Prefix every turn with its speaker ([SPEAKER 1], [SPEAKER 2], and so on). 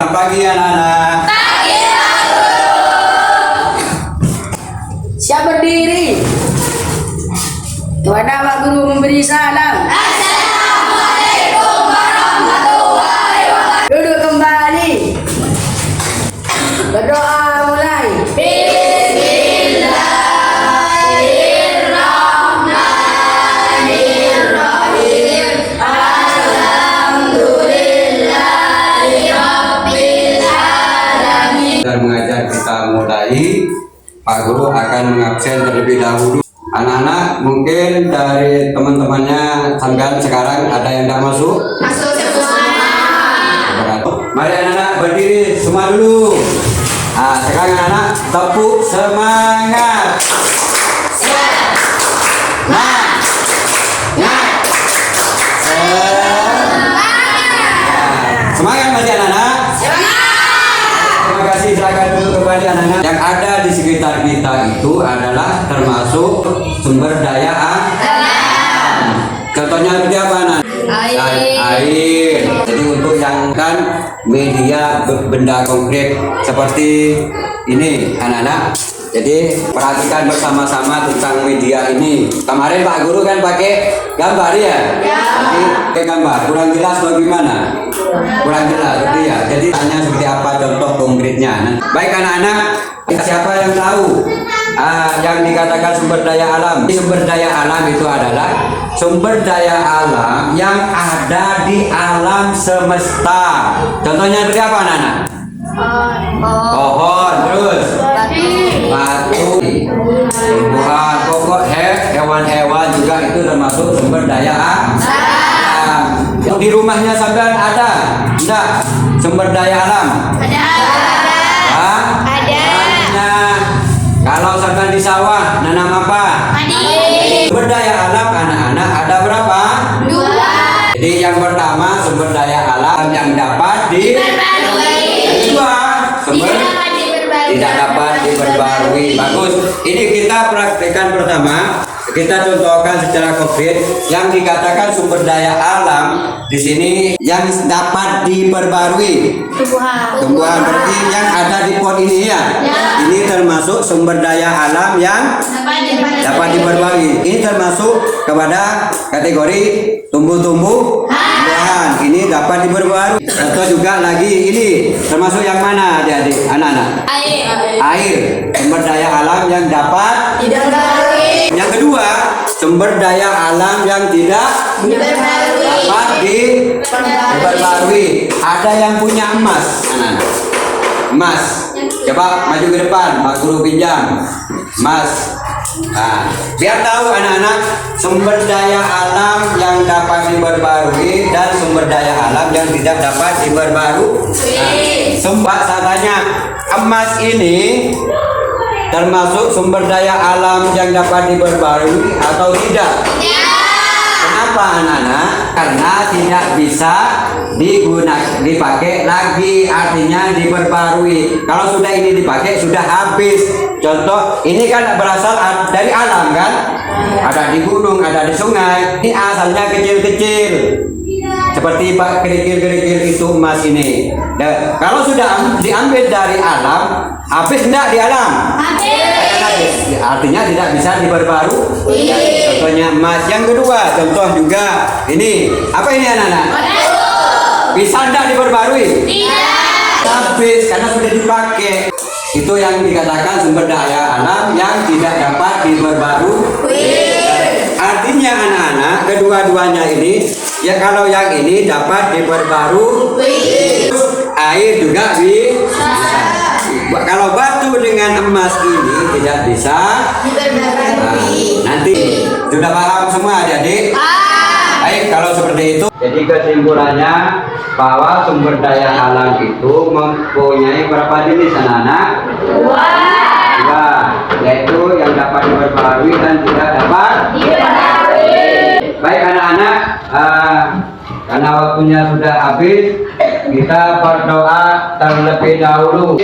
[SPEAKER 1] Selamat pagi anak-anak.
[SPEAKER 2] Pagi guru.
[SPEAKER 3] Siap berdiri. Kepada Pak Guru memberi salam.
[SPEAKER 2] Assalamualaikum warahmatullahi wabarakatuh.
[SPEAKER 3] Duduk kembali. Berdoa mulai.
[SPEAKER 2] Bismillahirrahmanirrahim. Alhamdulillahirabbil alamin.
[SPEAKER 1] Dan mengajar kita mulai, Pak Guru akan mengabsen terlebih dahulu. Anak-anak mungkin dari teman-temannya sampean sekarang ada yang tidak masuk?
[SPEAKER 2] Masuk semua.
[SPEAKER 1] Mari anak-anak berdiri semua dulu. Nah, sekarang anak-anak tepuk semangat. Semangat masih anak-anak. Terima kasih, silakan dulu kembali anak-anak. Yang ada di sekitar kita itu adalah termasuk sumber daya alam. Contohnya seperti apa anak? Air. Jadi untuk yang kan media benda konkret seperti ini anak-anak. Jadi perhatikan bersama-sama tentang media ini. Kemarin Pak Guru kan pakai gambar ya? Jadi pakai gambar. Kurang jelas bagaimana? Kurang jelas, gitu ya. Jadi tanya seperti apa contoh konkretnya. Baik anak-anak, siapa yang tahu yang dikatakan sumber daya alam? Sumber daya alam itu adalah sumber daya alam yang ada di alam semesta. Contohnya seperti apa anak-anak? Pohon, terus batu, tumbuhan, pokok, hewan-hewan juga itu termasuk sumber daya alam. Di rumahnya sampean ada? Enggak? Sumber daya alam?
[SPEAKER 2] Ada.
[SPEAKER 1] Ada. Kalau sampean di sawah nanam apa?
[SPEAKER 2] Padi.
[SPEAKER 1] Sumber daya alam anak-anak ada berapa?
[SPEAKER 2] 2.
[SPEAKER 1] Jadi yang pertama sumber daya alam yang dapat
[SPEAKER 2] Diperbarui.
[SPEAKER 1] kedua sumber tidak dapat diperbarui. Bagus. Ini kita praktekkan pertama. Kita contohkan secara konkret yang dikatakan sumber daya alam di sini yang dapat diperbarui. Tumbuhan berarti yang ada di pot ini ya. Ini termasuk sumber daya alam yang dapat diperbarui. Ini termasuk kepada kategori tumbuhan. Ini dapat diperbarui. Atau juga lagi ini termasuk yang mana adik-adik anak-anak? Air. Sumber daya alam yang dapat
[SPEAKER 2] Diperbarui.
[SPEAKER 1] yang kedua, sumber daya alam yang tidak dapat diperbarui. Ada yang punya emas, anak-anak. Emas. Coba maju ke depan, Pak Guru pinjam. Emas. Nah, biar tahu anak-anak sumber daya alam yang dapat diperbarui dan sumber daya alam yang tidak dapat diperbarui. Nah, saya tanya, emas ini termasuk sumber daya alam yang dapat diperbarui atau tidak? Kenapa anak-anak? Karena tidak bisa dipakai lagi, artinya diperbarui. Kalau sudah ini dipakai sudah habis. Contoh, ini kan berasal dari alam kan? Ada di gunung, ada di sungai. Ini asalnya kecil-kecil. Seperti Pak kerikil-kerikil itu emas ini. Dan kalau sudah diambil dari alam, habis enggak di alam? Habis. Artinya tidak bisa diperbarui. Contohnya emas. Yang kedua, contoh juga ini. Apa ini anak-anak? Bisa enggak diperbarui?
[SPEAKER 2] Tidak.
[SPEAKER 1] Habis karena sudah dipakai. Itu yang dikatakan sumber daya alam yang tidak dapat diperbarui. Artinya anak-anak, kedua-duanya ini ya kalau yang ini dapat diperbarui, air juga bisa. Kalau batu dengan emas ini tidak bisa. Nah, nanti sudah paham semua adik-adik? Baik, kalau seperti itu. Jadi kesimpulannya bahwa sumber daya alam itu mempunyai berapa jenis anak-anak? 2, yaitu yang dapat diperbarui dan tidak dapat diperbarui. Baik anak-anak, karena waktunya sudah habis, kita berdoa terlebih dahulu.